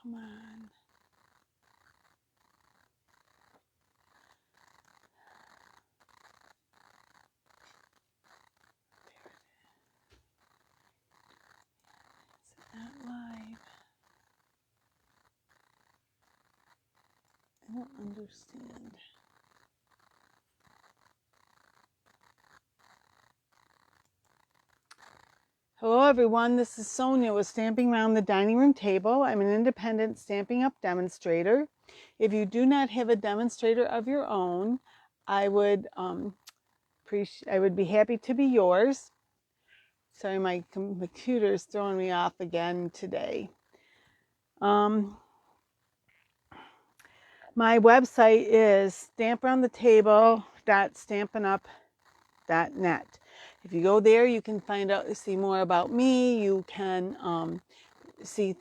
come on. Not live. I don't understand. Hello everyone, this is Sonia with Stamping Around the Dining Room Table. I'm an independent Stampin' Up demonstrator. If you do not have a demonstrator of your own, I would be happy to be yours. Sorry, my computer is throwing me off again today. My website is stamparoundthetable.stampinup.net. If you go there, you can see more about me. You can see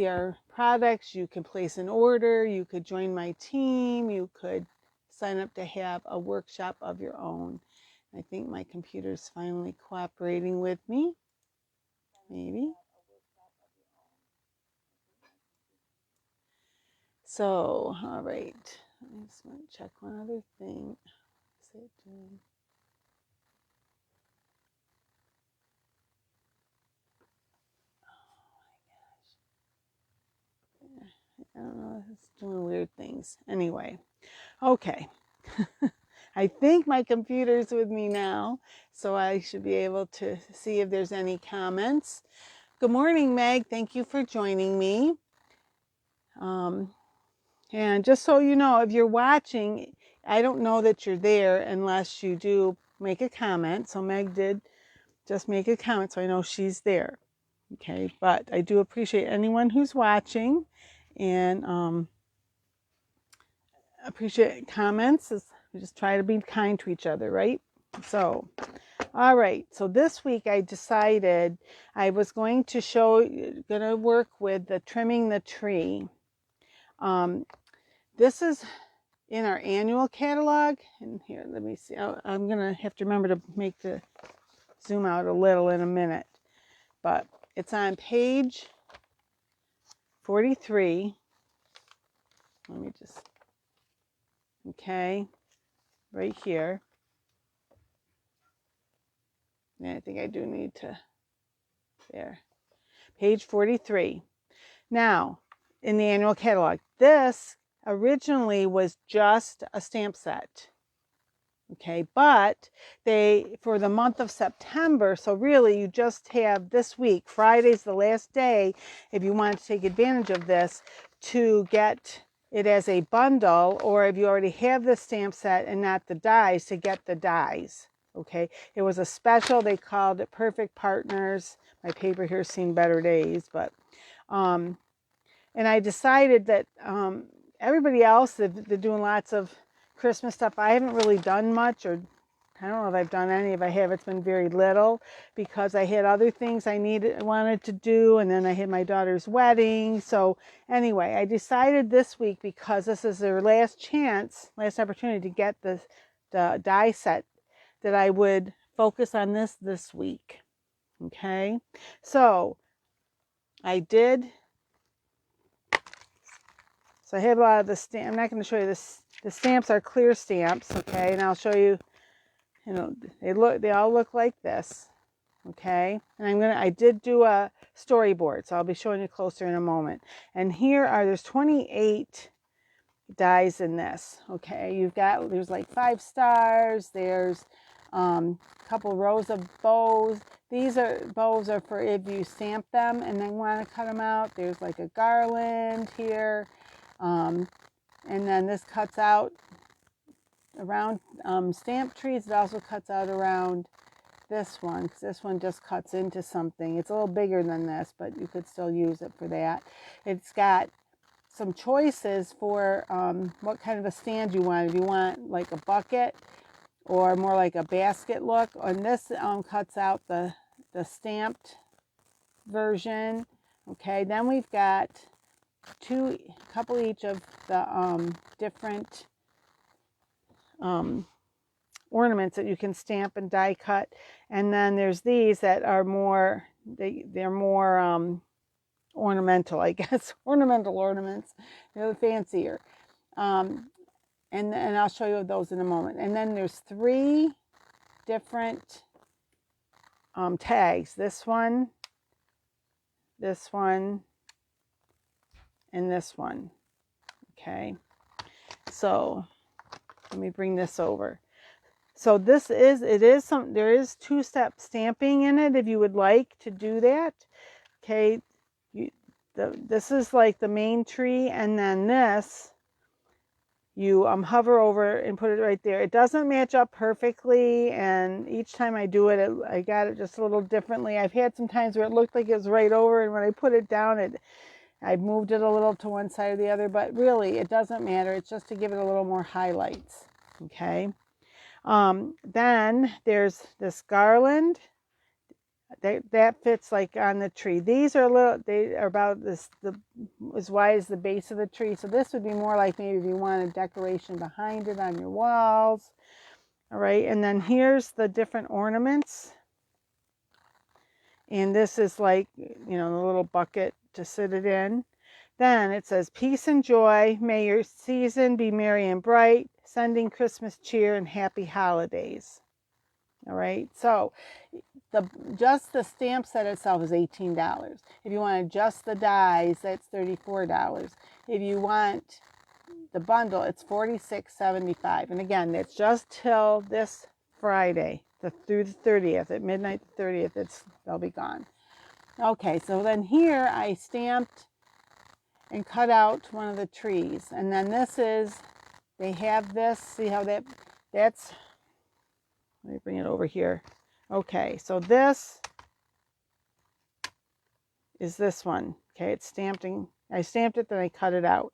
our products. You can place an order. You could join my team. You could sign up to have a workshop of your own. I think my computer's finally cooperating with me. Maybe. So, all right. I just want to check one other thing. What's it doing? I don't know, it's doing weird things. Anyway, okay. I think my computer's with me now, so I should be able to see if there's any comments. Good morning, Meg. Thank you for joining me. And just so you know, if you're watching, I don't know that you're there unless you do make a comment. So Meg did just make a comment, so I know she's there. Okay, but I do appreciate anyone who's watching. And appreciate comments. We just try to be kind to each other, right? So, all right. So this week I decided I was going to work with the trimming the tree. This is in our annual catalog. And here, let me see. I'm gonna have to remember to make the zoom out a little in a minute, but it's on page 43. Let me just, okay, right here. And I think I do need to, there, page 43. Now, in the annual catalog, this originally was just a stamp set. Okay, but for the month of September, so really you just have this week, Friday's the last day, if you want to take advantage of this, to get it as a bundle, or if you already have the stamp set and not the dies, to get the dies. Okay, it was a special, they called it Perfect Partners. My paper here's seen better days, but, and I decided that everybody else, they're doing lots of Christmas stuff. I haven't really done much, or I don't know if I've done any. If I have, it's been very little because I had other things I wanted to do, and then I had my daughter's wedding. So anyway, I decided this week, because this is their last opportunity to get the die set, that I would focus on this week. Okay, so I did. So I have a lot of the stamps. I'm not going to show you this. The stamps are clear stamps, okay? And I'll show you, they all look like this, okay? And I did do a storyboard, so I'll be showing you closer in a moment. And there's 28 dies in this, okay? There's like 5 stars, there's a couple rows of bows. These bows are for if you stamp them and then want to cut them out. There's like a garland here. And then this cuts out around stamp trees. It also cuts out around this one, because this one just cuts into something. It's a little bigger than this, but you could still use it for that. It's got some choices for what kind of a stand you want. If you want like a bucket or more like a basket look. And this cuts out the stamped version. Okay, then we've got couple each of the different ornaments that you can stamp and die cut. And then there's these that are more, they're more ornamental, I guess. Ornamental ornaments, fancier. And I'll show you those in a moment. And then there's 3 different tags. This one, and this one. Okay. So let me bring this over. So there is 2-step stamping in it if you would like to do that. Okay. This is like the main tree, and then this, you hover over and put it right there. It doesn't match up perfectly, and each time I do it, I got it just a little differently. I've had some times where it looked like it was right over, and when I put it down, I moved it a little to one side or the other, but really it doesn't matter. It's just to give it a little more highlights. Okay. Then there's this garland that fits like on the tree. These are they are about as wide as the base of the tree. So this would be more like maybe if you wanted decoration behind it on your walls. All right. And then here's the different ornaments. And this is like, the little bucket to sit it in. Then it says, peace and joy. May your season be merry and bright, sending Christmas cheer and happy holidays. All right. So just the stamp set itself is $18. If you want just the dies, that's $34. If you want the bundle, it's $46.75. And again, that's just till this Friday, through the 30th, at midnight the 30th, they'll be gone. Okay, so then here I stamped and cut out one of the trees. And then they have this, see how that's, let me bring it over here. Okay, so this is this one. Okay, it's stamped, I stamped it, then I cut it out.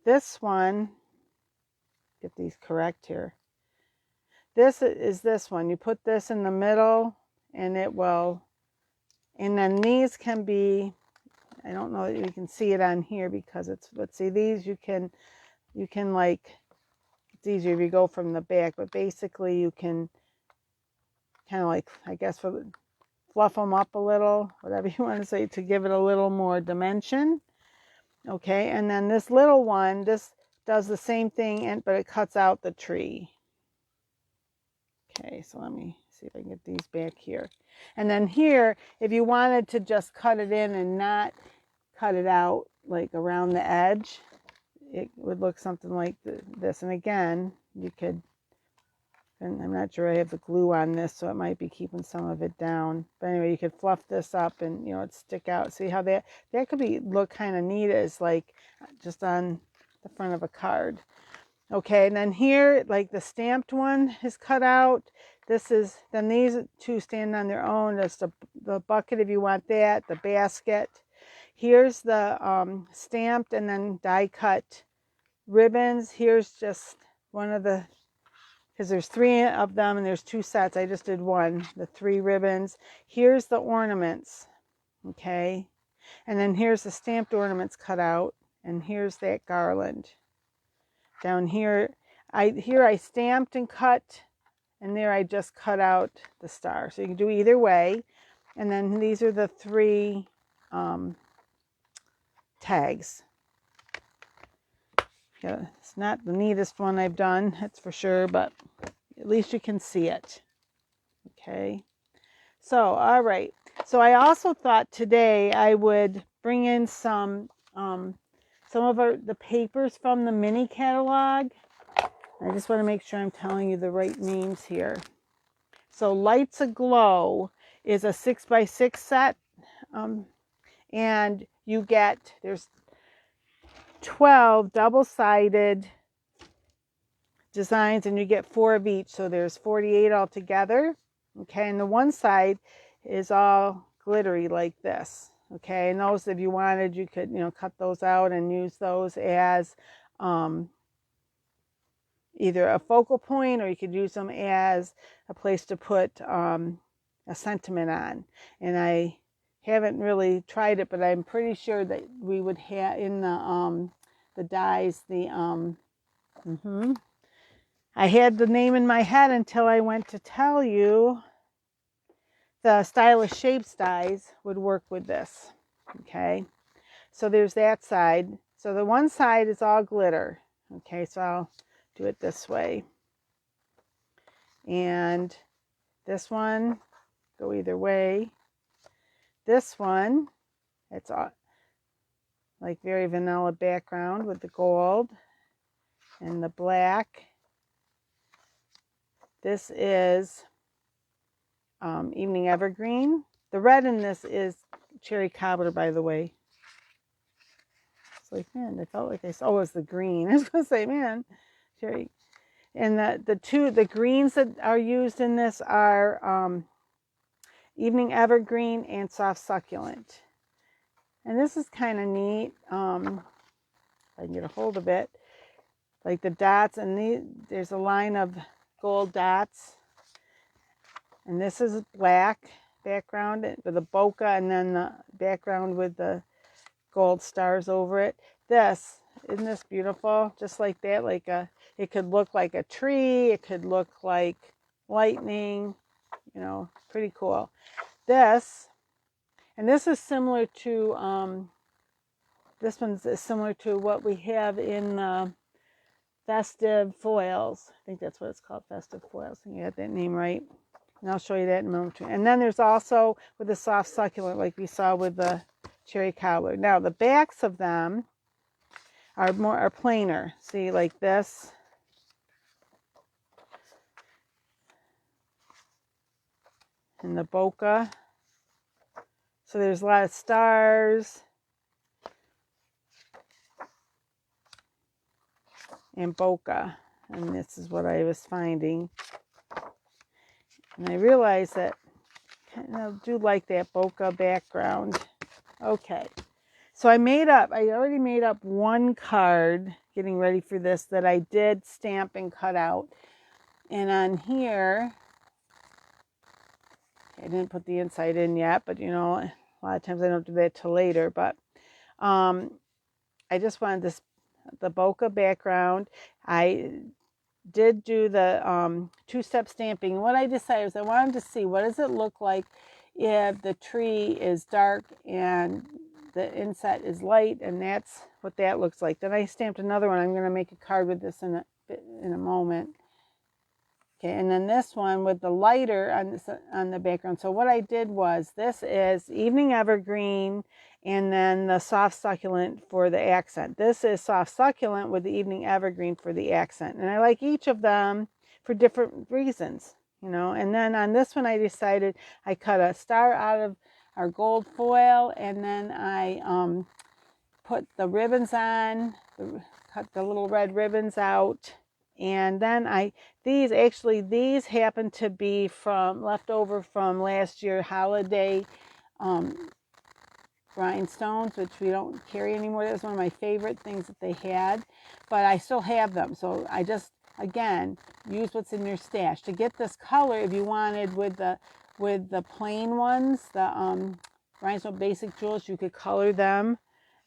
This one, get these correct here. This is this one. You put this in the middle, and it will, and then these can be, I don't know that you can see it on here because let's see, these you can like, it's easier if you go from the back, but basically you can kind of like, I guess, fluff them up a little, whatever you want to say, to give it a little more dimension. Okay, and then this little one, this does the same thing, but it cuts out the tree. Okay, so let me see if I can get these back here. And then here, if you wanted to just cut it in and not cut it out like around the edge, it would look something like this. And again, you could, and I'm not sure I have the glue on this, so it might be keeping some of it down. But anyway, you could fluff this up and, it stick out. See how that could look kind of neat as like just on the front of a card. Okay, and then here, like the stamped one is cut out. Then these 2 stand on their own. There's the bucket if you want that, the basket. Here's the stamped and then die cut ribbons. Here's just one of the, because there's 3 of them and there's 2 sets. I just did one, the 3 ribbons. Here's the ornaments, okay? And then here's the stamped ornaments cut out, and here's that garland. Down here, I stamped and cut, and there I just cut out the star. So you can do either way. And then these are the 3 tags. Yeah, it's not the neatest one I've done, that's for sure, but at least you can see it. Okay. So, all right. So I also thought today I would bring in some of the papers from the mini catalog. I just want to make sure I'm telling you the right names here. So Lights Aglow is a 6x6 set, and you get, there's 12 double-sided designs, and you get 4 of each, so there's 48 altogether. Okay, and the one side is all glittery like this. Okay, and those, if you wanted, you could cut those out and use those as either a focal point, or you could use them as a place to put a sentiment on. And I haven't really tried it, but I'm pretty sure that we would have in the dies I had the name in my head until I went to tell you the Stylish Shapes dies would work with this. Okay, so there's that side. So the one side is all glitter. Okay, so I'll do it this way. And this one, go either way. This one, it's like very vanilla background with the gold and the black. This is Evening Evergreen. The red in this is Cherry Cobbler, by the way. It's like, man, I felt like I saw, oh, it was the green. I was going to say, man, cherry. And the greens that are used in this are Evening Evergreen and Soft Succulent. And this is kind of neat. If I can get a hold of it. Like the dots, and there's a line of gold dots. And this is black background with a bokeh, and then the background with the gold stars over it. Isn't this beautiful? Just like that, it could look like a tree, it could look like lightning, pretty cool. This is similar to, this one's similar to what we have in Festive Foils. I think that's what it's called, Festive Foils. I think you got that name right. And I'll show you that in a moment. And then there's also with the Soft Succulent, like we saw with the Cherry Cobbler. Now the backs of them are plainer. See, like this. And the bokeh. So there's a lot of stars. And bokeh. And this is what I was finding. And I realized that I do like that bokeh background. Okay. So I already made up one card getting ready for this that I did stamp and cut out. And on here, I didn't put the inside in yet, but a lot of times I don't do that till later. But I just wanted the bokeh background. I did do the two-step stamping. And what I decided was I wanted to see what does it look like if the tree is dark and the inset is light, and that's what that looks like. Then I stamped another one. I'm going to make a card with this in a moment. Okay, and then this one with the lighter on the background. So what I did was, this is Evening Evergreen and then the Soft Succulent for the accent. This is Soft Succulent with the Evening Evergreen for the accent. And I like each of them for different reasons, And then on this one I decided I cut a star out of our gold foil, and then I put the ribbons on, cut the little red ribbons out. And then these happen to be left over from last year holiday rhinestones, which we don't carry anymore. That was one of my favorite things that they had, but I still have them. So I just, again, use what's in your stash. To get this color, if you wanted with the plain ones, the rhinestone basic jewels, you could color them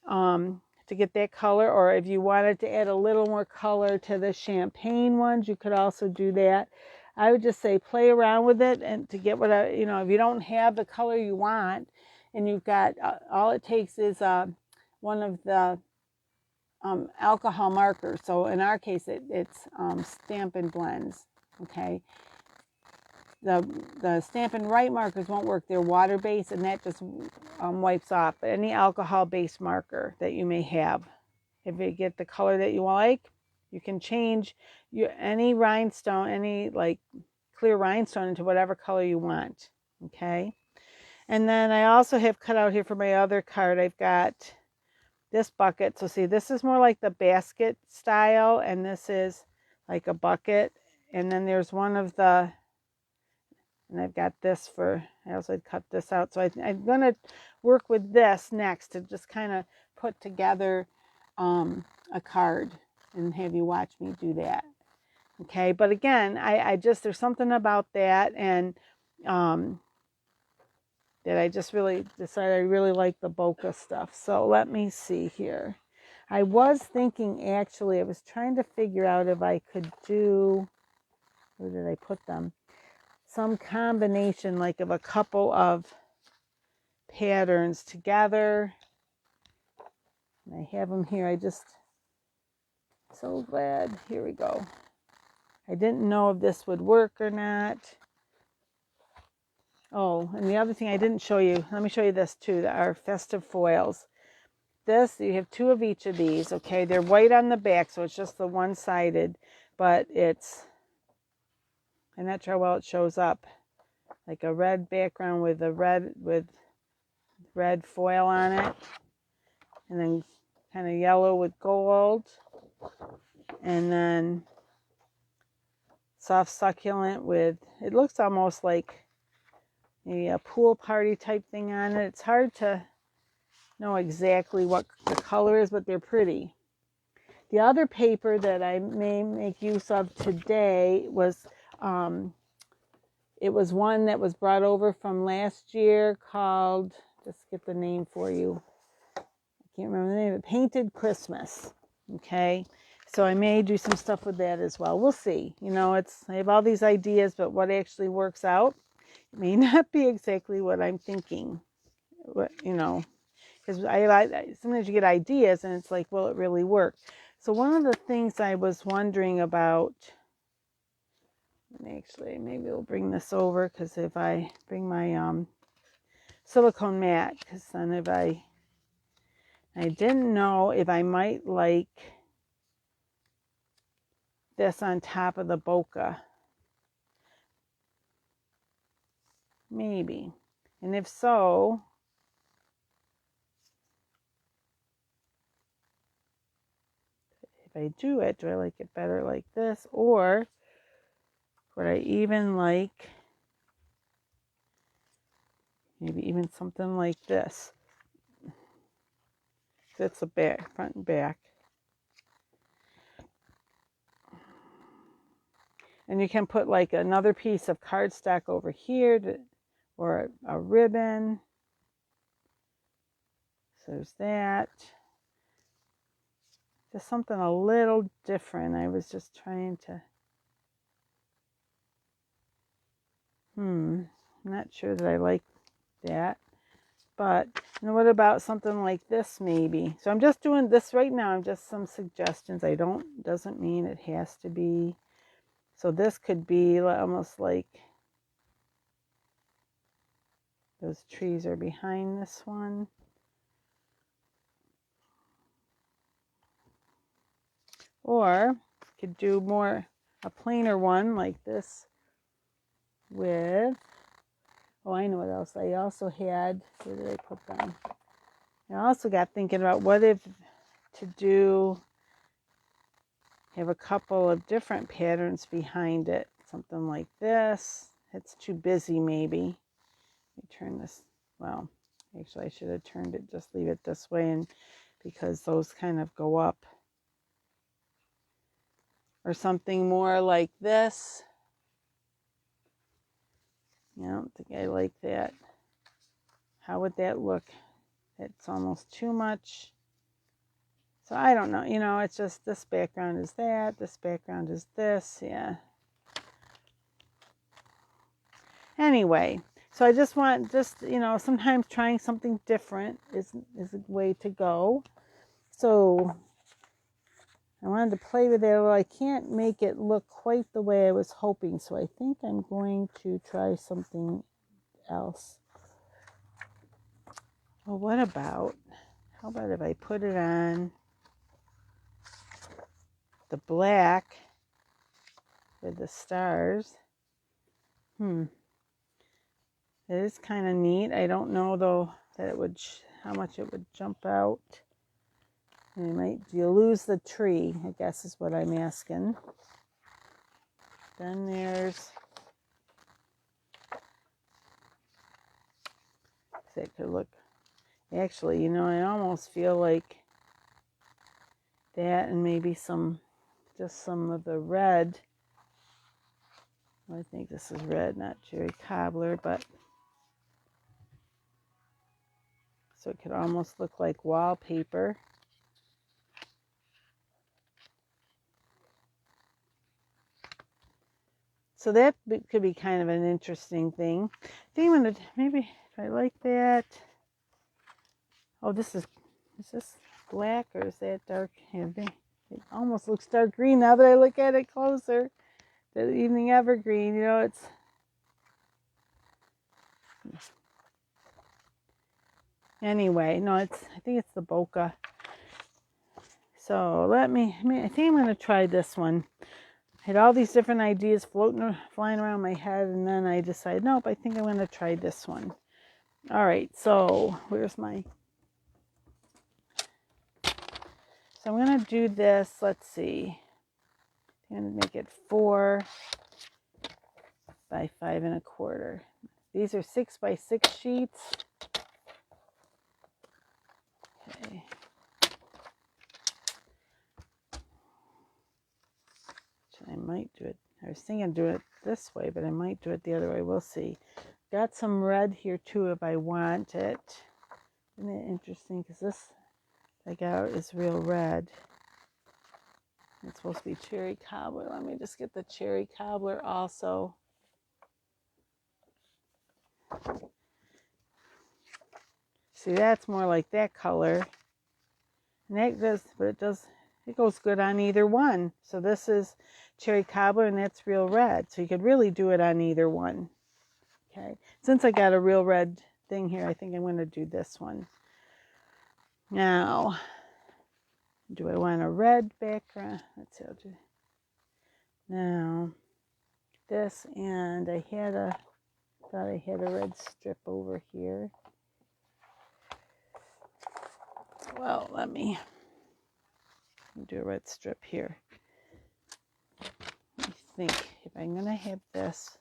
to get that color, or if you wanted to add a little more color to the champagne ones, you could also do that. I would just say play around with it, and to get if you don't have the color you want, and you've got all it takes is one of the alcohol markers. So in our case, it's Stampin' Blends. Okay. The Stampin' Right markers won't work. They're water-based, and that just wipes off. But any alcohol-based marker that you may have, if you get the color that you like, you can change any rhinestone, any clear rhinestone, into whatever color you want. Okay. And then I also have cut out here for my other card, I've got this bucket. So see, this is more like the basket style, and this is like a bucket. And then there's one of the, and I've got this I also cut this out. So I'm going to work with this next to just kind of put together a card and have you watch me do that. Okay, but again, there's something about that, and that I just really decided I really like the bokeh stuff. So let me see here. I was thinking, actually, I was trying to figure out if I could do, where did I put them? Some combination of a couple of patterns together. And I have them here. So glad. Here we go. I didn't know if this would work or not. Oh, and the other thing I didn't show you, let me show you this too, our Festive Foils. This, you have 2 of each of these, okay? They're white on the back, so it's just the one-sided, but it's, I'm not sure how well it shows up, like a red background with red foil on it, and then kind of yellow with gold, and then soft succulent with, it looks almost like maybe a pool party type thing on it. It's hard to know exactly what the color is, but they're pretty. The other paper that I may make use of today was, it was one that was brought over from last year called, just get the name for you. I can't remember the name of it. Painted Christmas. Okay. So I may do some stuff with that as well. We'll see. You know, I have all these ideas, but what actually works out, it may not be exactly what I'm thinking. You know, because sometimes you get ideas and it's like, will it really work? So one of the things I was wondering about, and actually maybe we'll bring this over, because if I bring my silicone mat, because then if I didn't know if I might like this on top of the bokeh. Maybe. And if so, if I do it, do I like it better like this? Or would I even like maybe even something like this? That's the back, front and back. And you can put like another piece of cardstock over here or a ribbon. So there's that. Just something a little different. I was just trying to, I'm not sure that I like that. But what about something like this maybe? So I'm just doing this right now. I'm just some suggestions. Doesn't mean it has to be. So this could be almost like those trees are behind this one. Or could do a plainer one like this with, oh, I know what else. I also had, where did I put them? I also got thinking about what if to have a couple of different patterns behind it. Something like this. It's too busy maybe. Let me turn this, well, actually I should have turned it, just leave it this way, and because those kind of go up. Or something more like this. I don't think I like that. How would that look? It's almost too much. So I don't know. You know, it's just this background is that. This background is this. Yeah. Anyway, so I just want, you know, sometimes trying something different is a way to go. So I wanted to play with it, although I can't make it look quite the way I was hoping. So I think I'm going to try something else. Well, how about if I put it on the black with the stars? It is kind of neat. I don't know though that it would, how much it would jump out. And you lose the tree, I guess is what I'm asking. Then there's, that could look, actually, you know, I almost feel like that and maybe just some of the red. I think this is red, not cherry cobbler, but so it could almost look like wallpaper. So that could be kind of an interesting thing. I think I'm gonna, maybe if I like that, Oh, is this black or is that dark? It almost looks dark green now that I look at it closer. The Evening Evergreen, you know, it's... Anyway, no, I think it's the bokeh. So I think I'm going to try this one. I had all these different ideas flying around my head, and then I decided, nope, I think I'm going to try this one. All right, so where's my... So I'm going to do this, let's see. I'm going to make it 4 by 5 1/4. These are 6 by 6 sheets. Okay. I might do it. I was thinking do it this way, but I might do it the other way. We'll see. Got some red here too if I want it. Isn't it interesting? Because this I got is real red. It's supposed to be cherry cobbler. Let me just get the cherry cobbler also. See, that's more like that color. And that does, but it goes good on either one. So this is cherry cobbler and that's real red. So you could really do it on either one. Okay. Since I got a real red thing here, I think I'm going to do this one. Now, do I want a red background? Let's see. I'll do now this, and I thought I had a red strip over here. Well, let me do a red strip here. I think if I'm going to have this,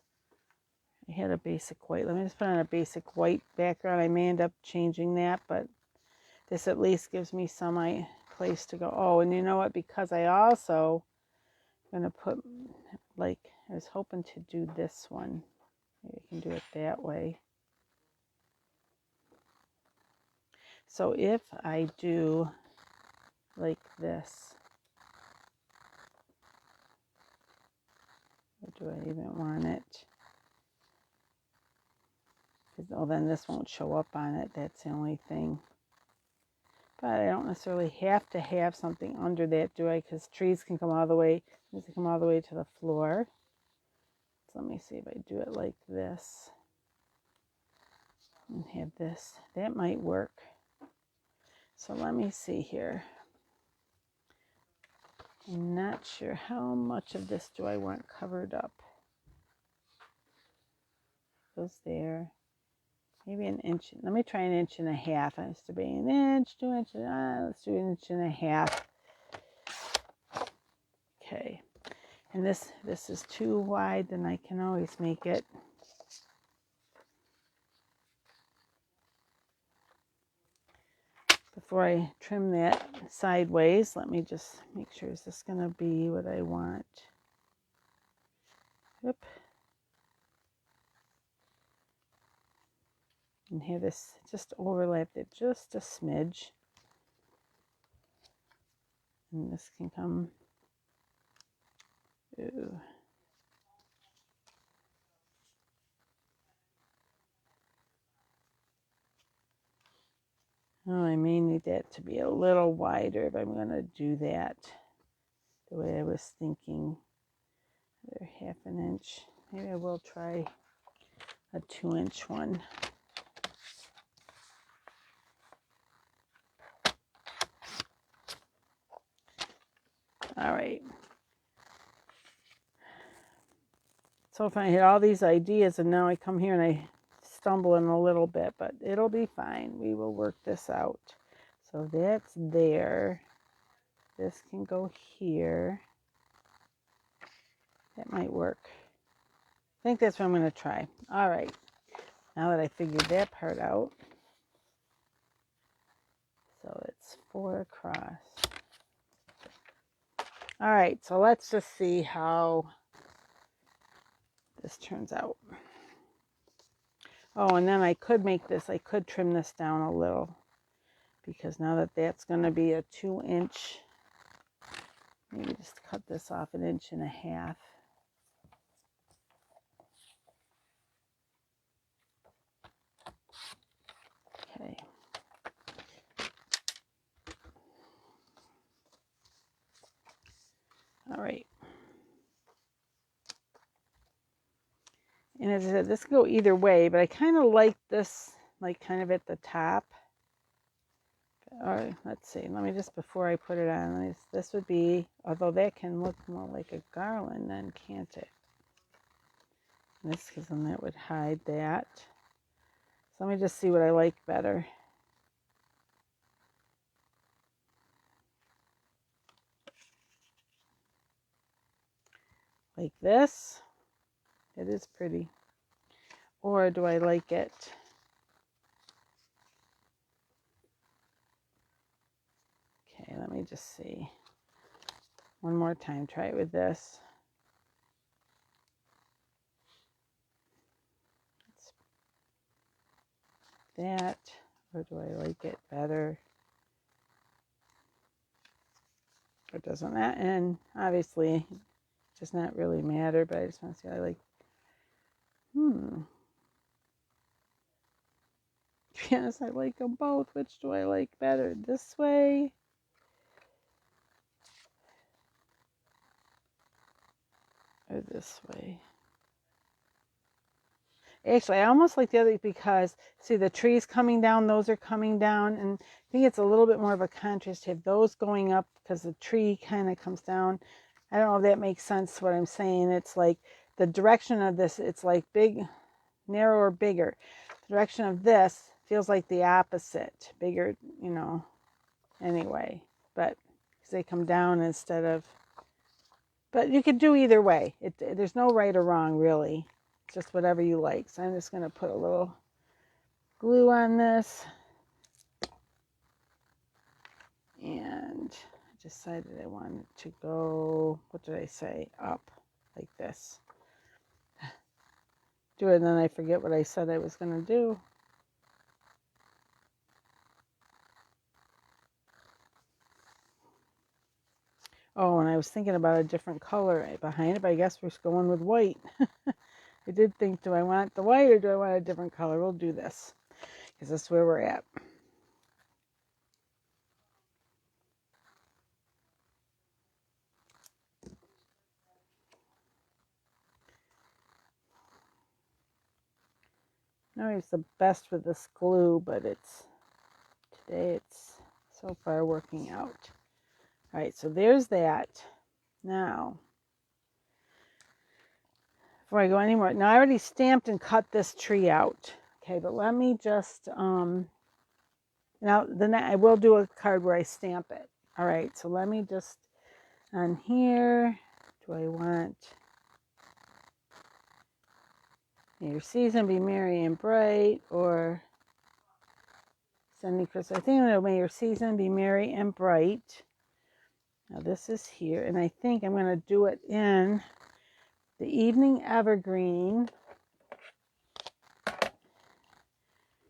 I had a basic white. Let me just put on a basic white background. I may end up changing that, but this at least gives me some place to go. Oh, and you know what? Because I also going to put, like, I was hoping to do this one. Maybe I can do it that way. So if I do like this, or do I even want it? Oh, then this won't show up on it. That's the only thing. But I don't necessarily have to have something under that, do I? Because trees can come all the way, to the floor. So let me see if I do it like this. And have this. That might work. So let me see here. I'm not sure how much of this do I want covered up. Goes there. Maybe an inch. Let me try 1.5 inches. I used to be 1 inch, 2 inches. Let's do 1.5 inches. Okay. And this is too wide, then I can always make it. Before I trim that sideways, let me just make sure, is this going to be what I want? Yep. And have this just overlapped it just a smidge. And this can come. Ooh. Oh, I may need that to be a little wider if I'm going to do that the way I was thinking. Another 1/2 inch. Maybe I will try a 2-inch one. All right. So if I had all these ideas and now I come here and I stumble in a little bit, but it'll be fine. We will work this out. So that's there. This can go here. That might work. I think that's what I'm going to try. All right. Now that I figured that part out. So it's 4 across. All right. So let's just see how this turns out. Oh, and then I could make this, I could trim this down a little, because now that that's going to be a 2-inch, maybe just cut this off 1.5 inches. Okay. All right. And as I said, this can go either way, but I kind of like this, like kind of at the top. All right, let's see. Let me just, before I put it on, this would be, although that can look more like a garland then, can't it? This, because then that would hide that. So let me just see what I like better. Like this. It is pretty. Or do I like it? Okay, let me just see. One more time, try it with this. That, or do I like it better? Or doesn't that? And obviously, it does not really matter, but I just want to see what I like. To be honest, I like them both. Which do I like better? This way? Or this way? Actually, I almost like the other because, see, the trees coming down, those are coming down, and I think it's a little bit more of a contrast to have those going up because the tree kind of comes down. I don't know if that makes sense what I'm saying. It's like the direction of this, it's like big, narrower, bigger. The direction of this feels like the opposite, bigger, you know, anyway, but because they come down instead of, but you could do either way. There's no right or wrong, really. Just whatever you like. So I'm just going to put a little glue on this. And I decided I wanted to go, what did I say? Up, like this. Do it and then I forget what I said I was going to do. Oh, and I was thinking about a different color behind it, but I guess we're going with white. I did think, do I want the white or do I want a different color? We'll do this because that's where we're at. Not always the best with this glue, but today it's so far working out. All right, so there's that. Now, before I go anymore, now I already stamped and cut this tree out. Okay, but let me just, now then I will do a card where I stamp it. All right, so let me just, on here, do I want, may your season be merry and bright, or sending Chris, I think may your season be merry and bright. Now this is here, and I think I'm going to do it in the Evening Evergreen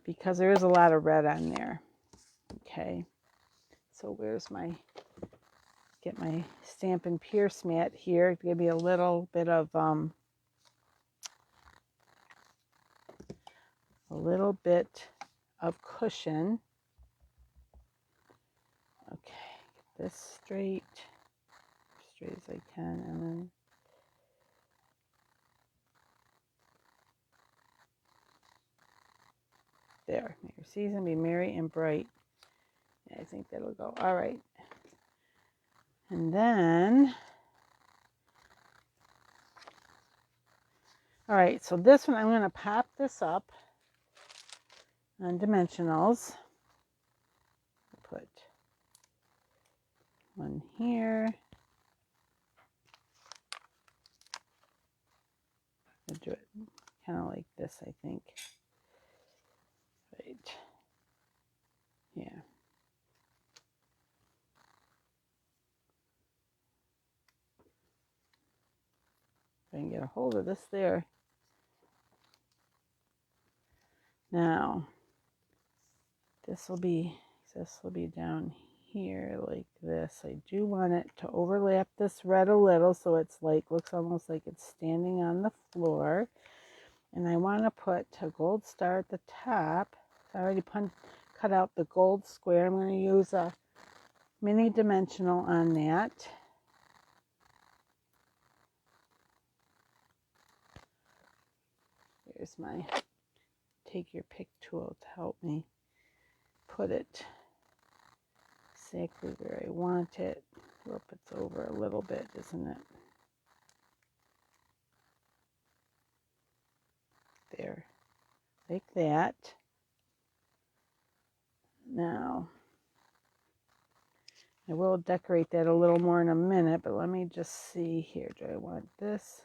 because there is a lot of red on there. Okay, so where's my, get my Stampin' Pierce mat here to give me a little bit of cushion. Okay, get this straight as I can, and then there. May your season be merry and bright. Yeah, I think that'll go. All right. And then, all right, so this one, I'm going to pop this up on dimensionals. Put one here. I'll do it kind of like this, I think. Right. Yeah. If I can get a hold of this there. Now, this will be down here like this. I do want it to overlap this red a little so it's like, looks almost like it's standing on the floor. And I want to put a gold star at the top. I already cut out the gold square. I'm going to use a mini dimensional on that. Here's my take your pick tool to help me put it exactly where I want it. Whoop, it's over a little bit, isn't it? There, like that. Now, I will decorate that a little more in a minute, but let me just see here. Do I want this?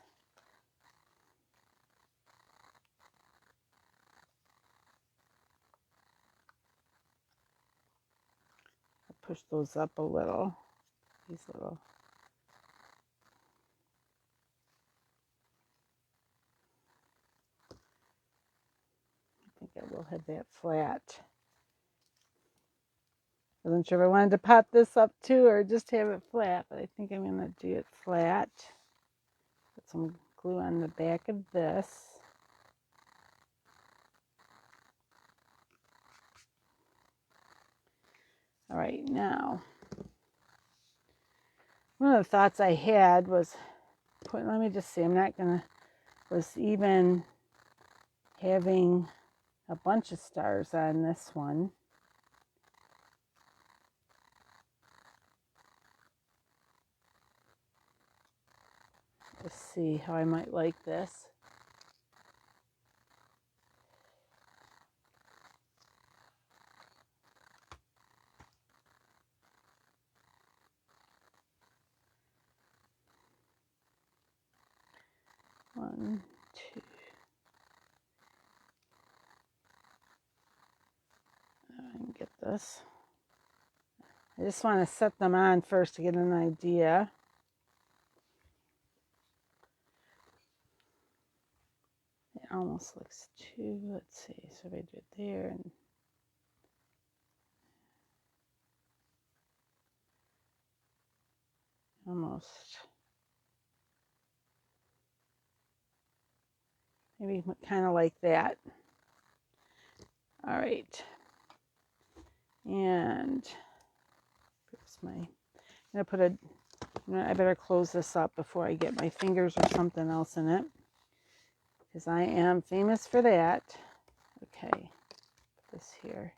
I'll push those up a little. These little. I think I will have that flat. I wasn't sure if I wanted to pop this up too or just have it flat, but I think I'm going to do it flat. Put some glue on the back of this. All right, now, one of the thoughts I had was, let me just see, I'm not going to, was even having a bunch of stars on this one. Let's see how I might like this. One, two. I can get this. I just want to set them on first to get an idea. It almost looks too, let's see, so if I do it there and almost, maybe kind of like that. All right. And here's my, I'm going to put a, I better close this up before I get my fingers or something else in it, because I am famous for that. Okay, put this here.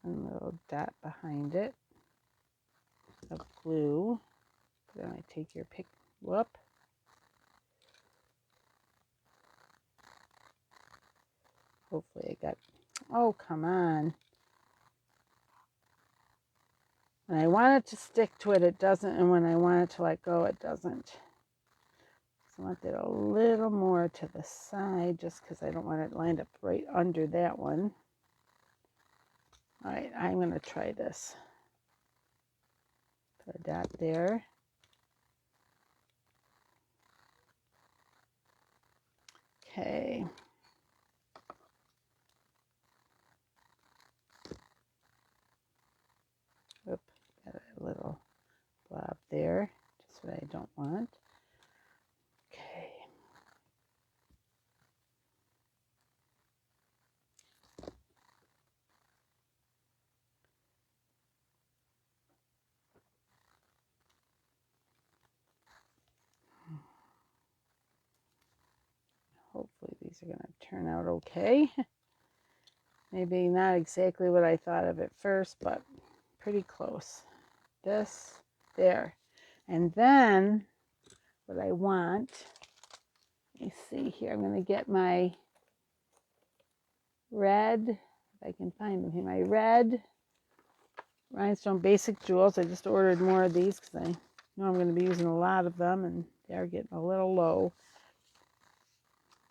And a little dot behind it of glue. Then I take your pick, whoop. Hopefully I got, oh, come on. When I want it to stick to it, it doesn't, and when I want it to let go, it doesn't. So I want that a little more to the side, just because I don't want it lined up right under that one. All right, I'm going to try this. Put a dot there. Okay. Oop, got a little blob there, just what I don't want. Okay. Hopefully these are going to turn out okay. Maybe not exactly what I thought of at first, but pretty close. This, there. And then what I want, let me see here, I'm going to get my red, if I can find them here, my red Rhinestone Basic Jewels. I just ordered more of these because I know I'm going to be using a lot of them, and they're getting a little low.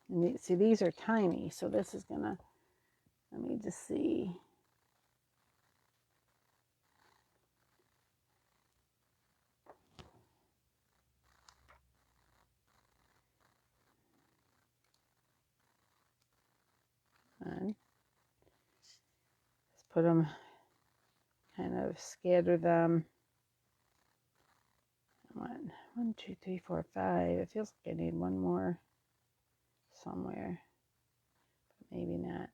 And see, these are tiny, so this is going to, let me just see. And just put them, kind of scatter them. One, two, three, four, five. It feels like I need one more somewhere. But maybe not.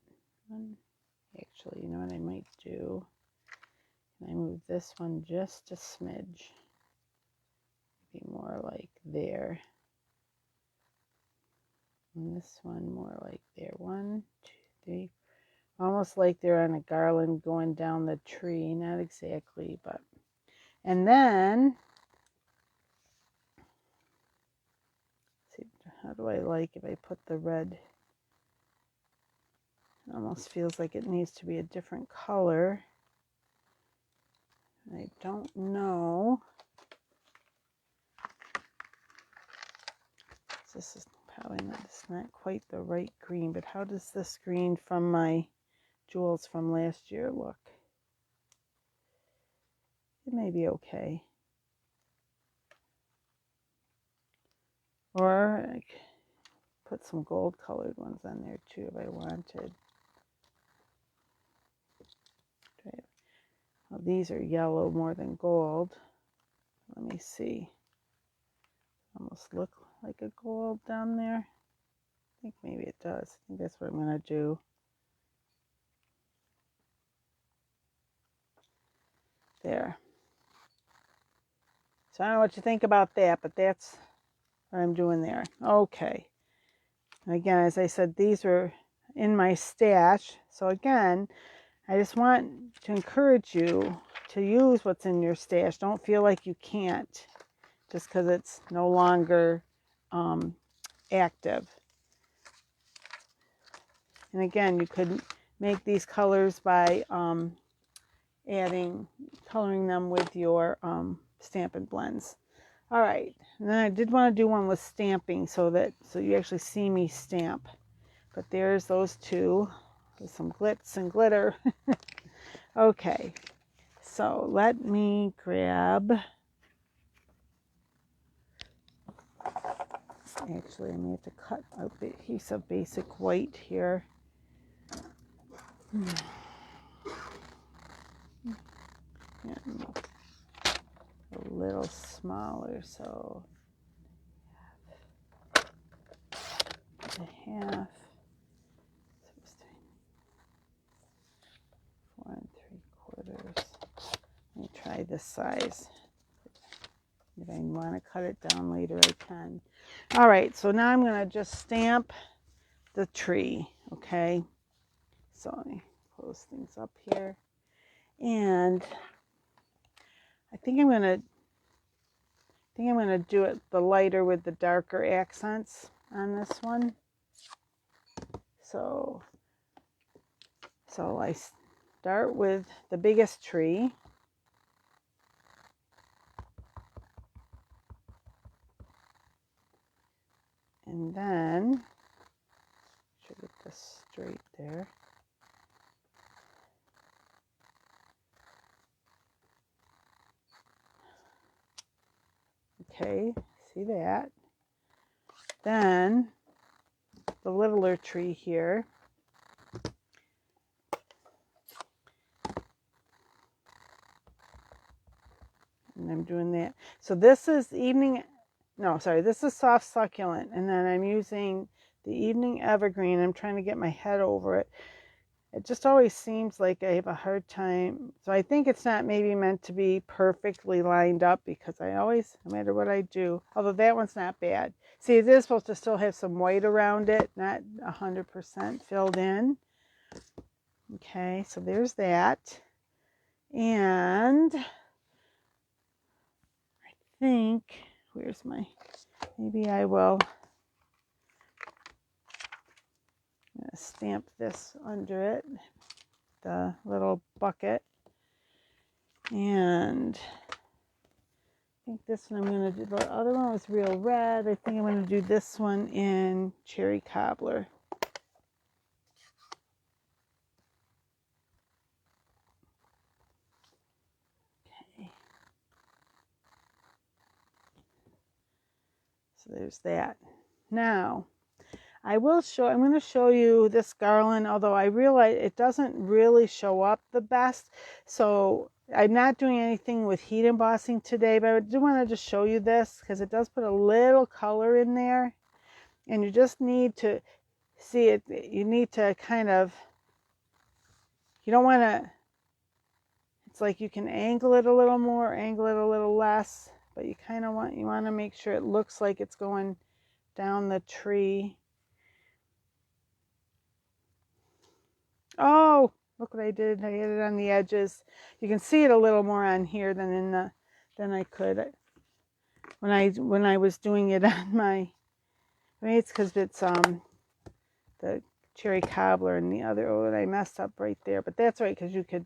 Actually, you know what I might do? Can I move this one just a smidge? be more like there. And this one more like there. 1, 2, 3. Almost like they're on a garland going down the tree. Not exactly, but. And then, see, how do I like if I put the red? It almost feels like it needs to be a different color. I don't know. This is probably not, it's not quite the right green, but how does this green from my jewels from last year look? It may be okay. Or I could put some gold colored ones on there too if I wanted. Well, these are yellow more than gold. Let me see. Almost look like a gold down there. I think maybe it does. I think that's what I'm going to do. There. So I don't know what you think about that, but that's what I'm doing there. Okay. And again, as I said, these were in my stash. So again, I just want to encourage you to use what's in your stash. Don't feel like you can't just because it's no longer active. And again, you could make these colors by coloring them with your Stampin' Blends. All right, and then I did want to do one with stamping so you actually see me stamp. But there's those two with some glitz and glitter. Okay, so let me grab. Actually, I may have to cut a piece of basic white here. And a little smaller, so a half. 4 3/4. Let me try this size. If I want to cut it down later, I can. All right, so now I'm going to just stamp the tree, okay? So let me close things up here. And I think I'm going to do it the lighter with the darker accents on this one. So I start with the biggest tree. And then, should get this straight there. Okay, see that? Then, the littler tree here. And I'm doing that. So this is this is soft succulent. And then I'm using the evening evergreen. I'm trying to get my head over it. It just always seems like I have a hard time. So I think it's not maybe meant to be perfectly lined up because I always, no matter what I do, although that one's not bad. See, it is supposed to still have some white around it, not 100% filled in. Okay, so there's that. And I think, maybe I will stamp this under it, the little bucket. And I think this one I'm going to do, the other one was real red. I think I'm going to do this one in Cherry Cobbler. Okay. So there's that. Now, I'm going to show you this garland, although I realize it doesn't really show up the best. So I'm not doing anything with heat embossing today, but I do want to just show you this because it does put a little color in there. And you just need to see it. You need to kind of, you don't want to, it's like you can angle it a little more, angle it a little less, but you kind of want to make sure it looks like it's going down the tree. Oh, look what I did. I had it on the edges. You can see it a little more on here than I could when I was doing it on my. Maybe it's because it's the cherry cobbler and the other. Oh, and I messed up right there, but that's right, because you could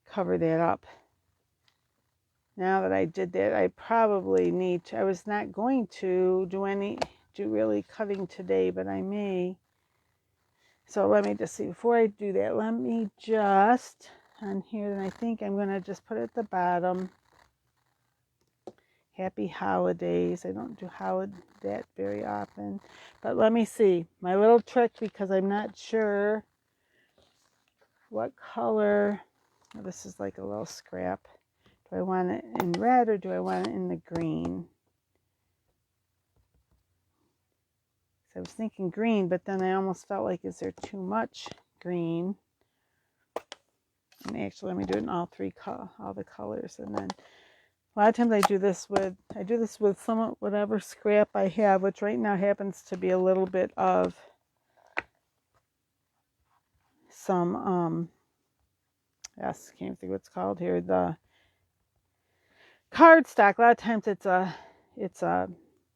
cover that up. Now that I did that, I probably need to. I was not going to do really cutting today, but I may. So let me just see. Before I do that, let me just on here. Then I think I'm gonna just put at the bottom. Happy holidays. I don't do that very often, but let me see my little trick, because I'm not sure what color. Oh, this is like a little scrap. Do I want it in red or do I want it in the green? So I was thinking green, but then I almost felt like, is there too much green? And actually, let me do it in all the colors, and then. A lot of times I do this with some whatever scrap I have, which right now happens to be a little bit of some yes, can't think what it's called here, the cardstock. A lot of times it's a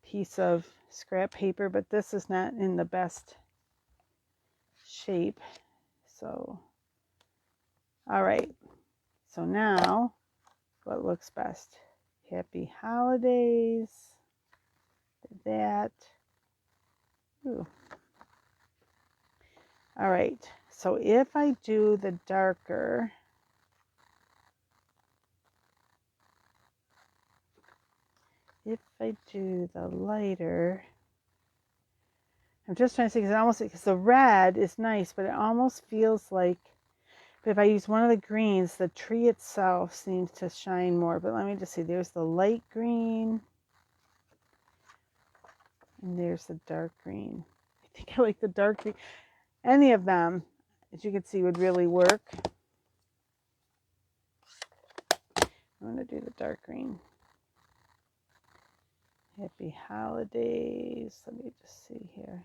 piece of scrap paper, but this is not in the best shape. So all right. So now what looks best? Happy holidays. That. Ooh. All right. So if I do the darker, if I do the lighter, I'm just trying to see, because the red is nice, but it almost feels like, but if I use one of the greens, the tree itself seems to shine more. But let me just see. There's the light green. And there's the dark green. I think I like the dark green. Any of them, as you can see, would really work. I'm going to do the dark green. Happy holidays. Let me just see here.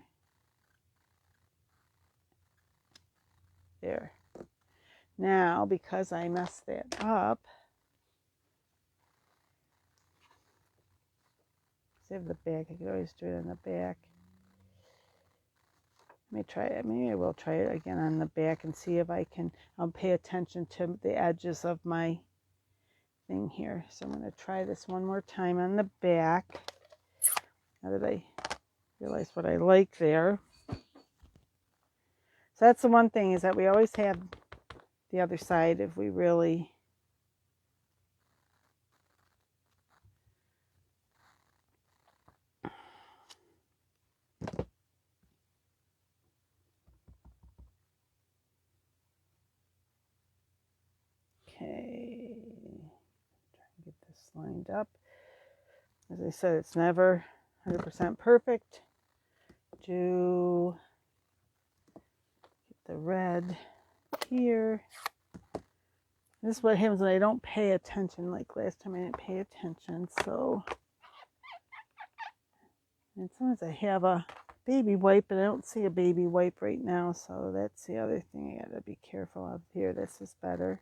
There. Now, because I messed that up, save the back. I could always do it on the back. Let me try it. Maybe I will try it again on the back and see if I can. I'll pay attention to the edges of my thing here. So I'm going to try this one more time on the back. Now that I realize what I like there. So that's the one thing, is that we always have the other side if we really. Okay. Try and get this lined up. As I said, it's never 100% perfect. Do get the red here. This is what happens when I don't pay attention. Like last time I didn't pay attention, so. And sometimes I have a baby wipe, but I don't see a baby wipe right now, so that's the other thing I gotta be careful of here. This is better.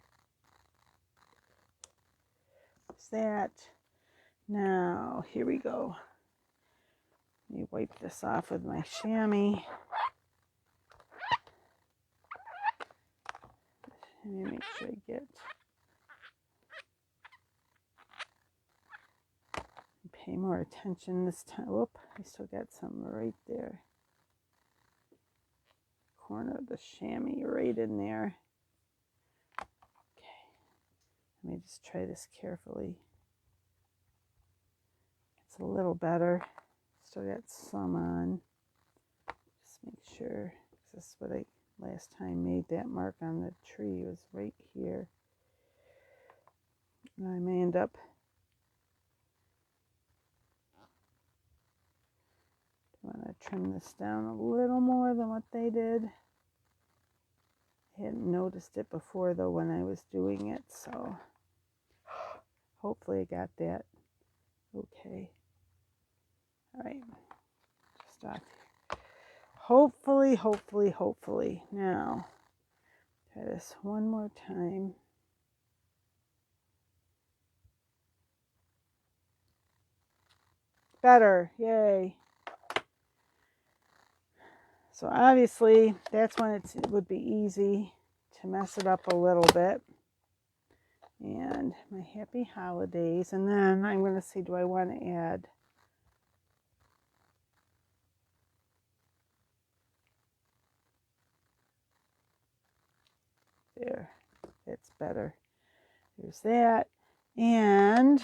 There's that. Now, here we go. Let me wipe this off with my chamois. Let me make sure I get. Pay more attention this time. Whoop, I still got some right there. Corner of the chamois right in there. Okay, let me just try this carefully. It's a little better. Still got some on. Just make sure. This is what I last time made that mark on the tree. It was right here. And I may end up. I'm going to trim this down a little more than what they did. I hadn't noticed it before though when I was doing it, so. Hopefully I got that. Okay. All right. Stop here. Hopefully, hopefully, hopefully. Now, try this one more time. Better. Yay. So obviously, that's when it would be easy to mess it up a little bit. And my happy holidays. And then I'm going to see, do I want to add? There. It's better. There's that. And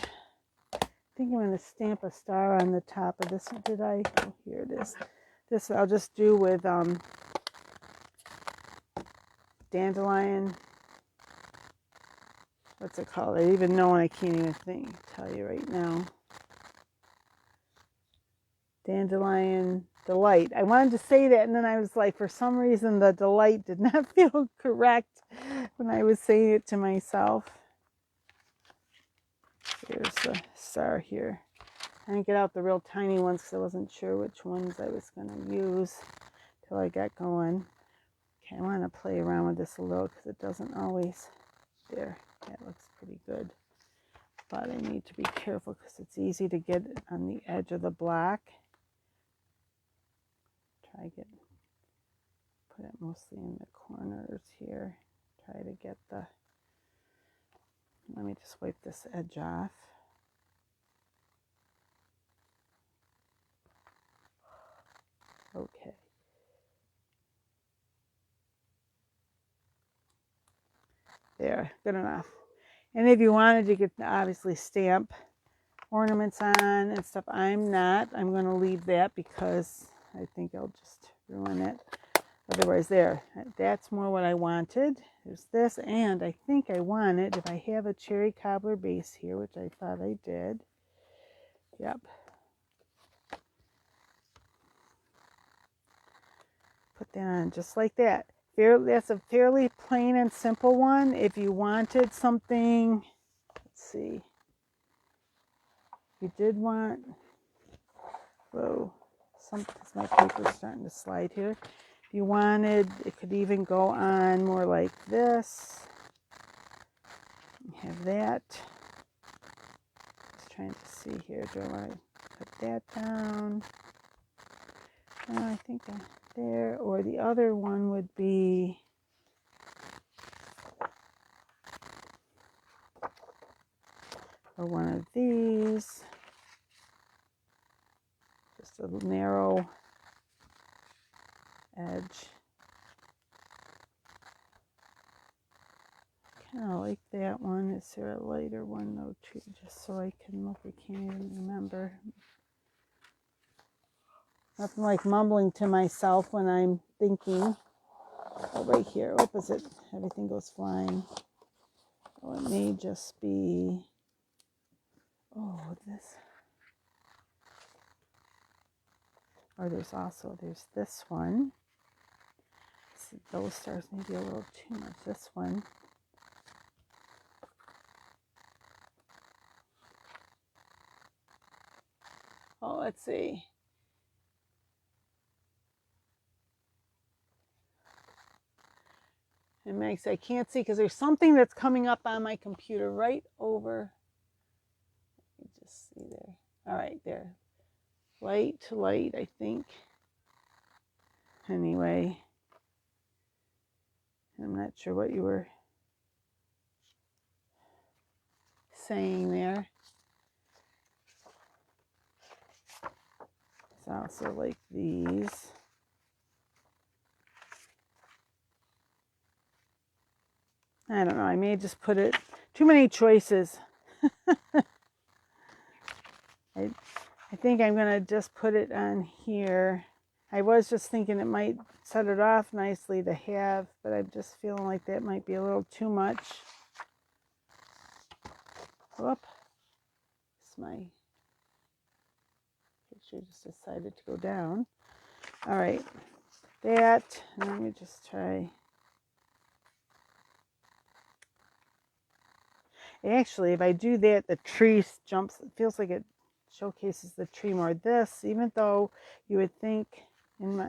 I think I'm going to stamp a star on the top of this. Did I? Oh, here it is. This I'll just do with Dandelion. What's it called? I even know, and I can't even tell you right now. Dandelion Delight. I wanted to say that, and then I was like, for some reason, the delight did not feel correct when I was saying it to myself. Here's the star here. I didn't get out the real tiny ones because I wasn't sure which ones I was going to use till I got going. Okay, I want to play around with this a little because it doesn't always. There, that looks pretty good. But I need to be careful because it's easy to get on the edge of the block. Put it mostly in the corners here. Try to get the, let me just wipe this edge off. Okay. There, good enough. And if you wanted, you could obviously stamp ornaments on and stuff. I'm not. I'm going to leave that because I think I'll just ruin it. Otherwise, there. That's more what I wanted. There's this, and I think I wanted, if I have a cherry cobbler base here, which I thought I did. Yep. Put that on just like that. That's a fairly plain and simple one. If you wanted something, let's see. You did want, whoa, my paper's starting to slide here. If you wanted, it could even go on more like this. Have that. Just trying to see here. Do I want to put that down? Oh, I think there. Or the other one would be, or one of these. Just a narrow edge. Kind of like that one. Is there a lighter one though too? Just so I can look. I can't even remember. Nothing like mumbling to myself when I'm thinking. Oh, right here. Opposite. Everything goes flying. Oh, it may just be. Oh, this. Or there's this one. Those stars may be a little too much. This one. Oh, let's see. It makes, I can't see because there's something that's coming up on my computer right over. Let me just see there. All right, there. Light to light, I think. Anyway, I'm not sure what you were saying there. It's also like these. I don't know, I may just put it, too many choices. I think I'm going to just put it on here. I was just thinking it might set it off nicely to have, but I'm just feeling like that might be a little too much. Whoop. My picture just decided to go down. All right, that, and let me just try. Actually, if I do that, the tree jumps, it feels like it showcases the tree more. This, even though you would think in my,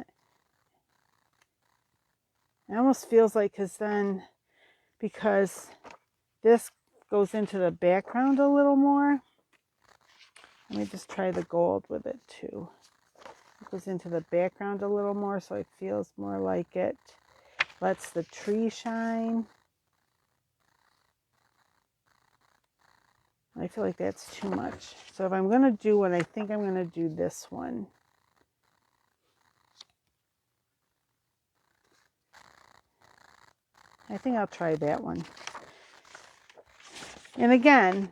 it almost feels like, because this goes into the background a little more. Let me just try the gold with it too. It goes into the background a little more, so it feels more like it lets the tree shine. I feel like that's too much. So if I'm going to do one, I think I'm going to do this one. I think I'll try that one. And again,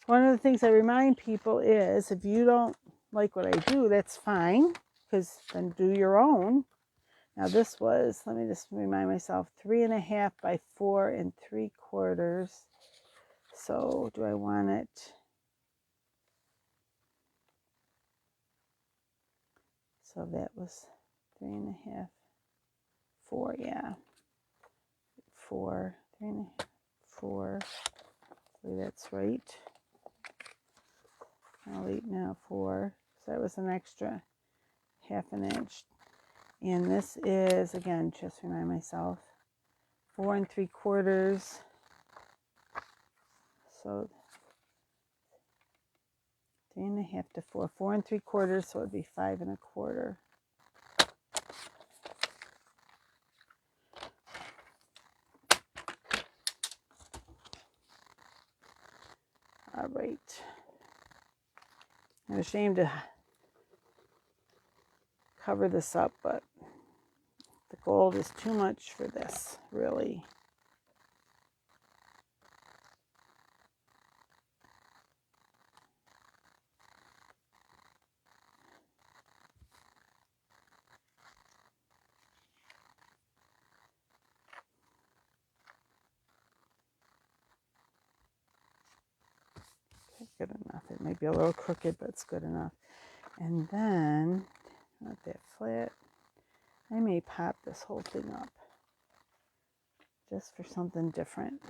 one of the things I remind people is if you don't like what I do, that's fine, because then do your own. Now this was, let me just remind myself, 3.5 by 4 3/4. So do I want it? So that was 3.5, 4, yeah. 4, 3.5, 4. Hopefully that's right. I'll 8 now, 4. So that was an extra 1/2 inch. And this is, again, just remind myself, 4 3/4. So 3.5 to 4, 4 3/4. So it'd be 5 1/4. All right. I'm ashamed to cover this up, but the gold is too much for this, really. Okay, good enough. It might be a little crooked, but it's good enough. And then, not that flat, I may pop this whole thing up just for something different.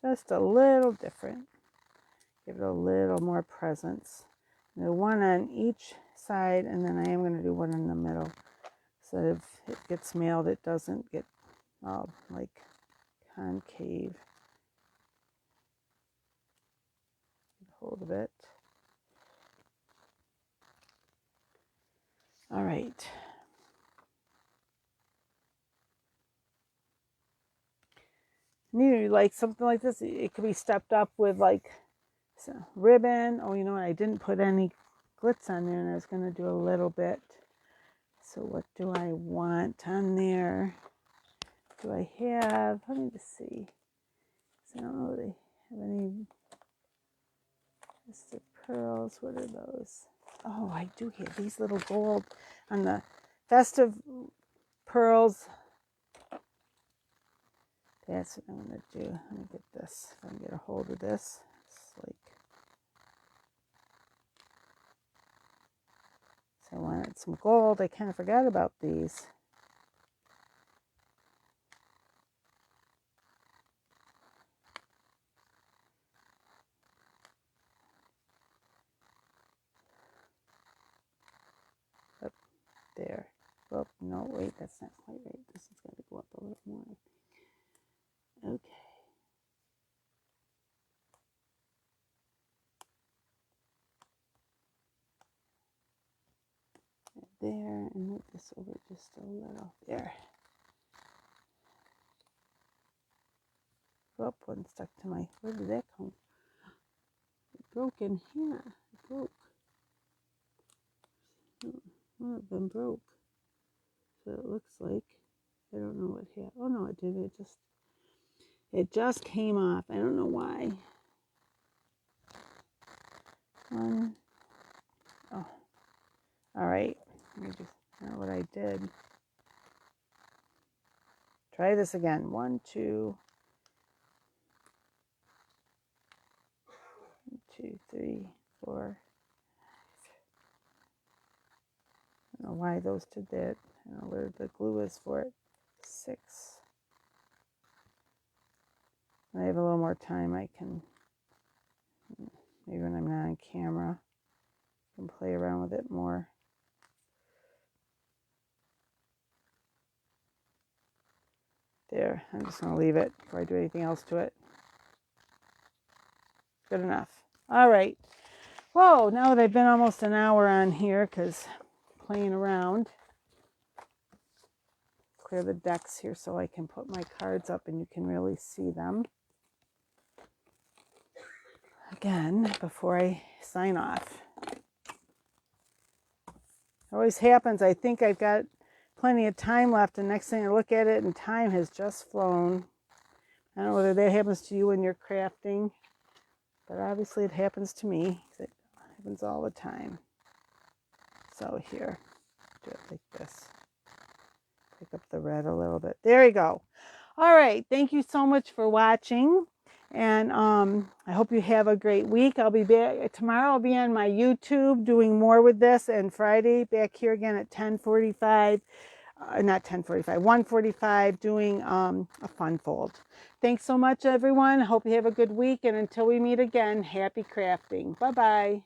Just a little different. Give it a little more presence. Do one on each side, and then I am going to do one in the middle. So if it gets mailed, it doesn't get all like concave. Hold of it. All right. Maybe like something like this, it could be stepped up with like some ribbon. Oh, you know what? I didn't put any glitz on there, and I was going to do a little bit. So what do I want on there? Do I have, let me just see. I don't know if they have any Festive Pearls. What are those? Oh, I do have these little gold on the Festive Pearls. That's what I'm going to do. Let me get this. If I can get a hold of this. It's like, so I wanted some gold. I kind of forgot about these. Up there. Oh, no, wait, that's not quite right. This has got to go up a little more. Okay. There, and move this over just a little. There. Oh, one stuck to my, where did that come? It broke in here. It broke. Well, it been broke. So it looks like, I don't know what happened. Oh no, it did. It just came off. I don't know why. One. Oh. All right. Let me just know what I did. Try this again. 1, 2. 1, 2, 3, 4. I don't know why those did that. I don't know where the glue is for it. 6. When I have a little more time, I can, maybe when I'm not on camera, I can play around with it more. There, I'm just going to leave it before I do anything else to it. Good enough. All right. Whoa, now that I've been almost an hour on here because playing around, clear the decks here so I can put my cards up and you can really see them. Again, before I sign off. It always happens. I think I've got plenty of time left, and next thing I look at it and time has just flown. I don't know whether that happens to you when you're crafting, but obviously it happens to me. It happens all the time. So here, do it like this. Pick up the red a little bit. There you go. All right. Thank you so much for watching. And I hope you have a great week. I'll be back tomorrow. I'll be on my YouTube doing more with this, and Friday back here again at 10:45. Not 10:45, 1:45, doing a fun fold. Thanks so much, everyone. Hope you have a good week. And until we meet again, happy crafting. Bye-bye.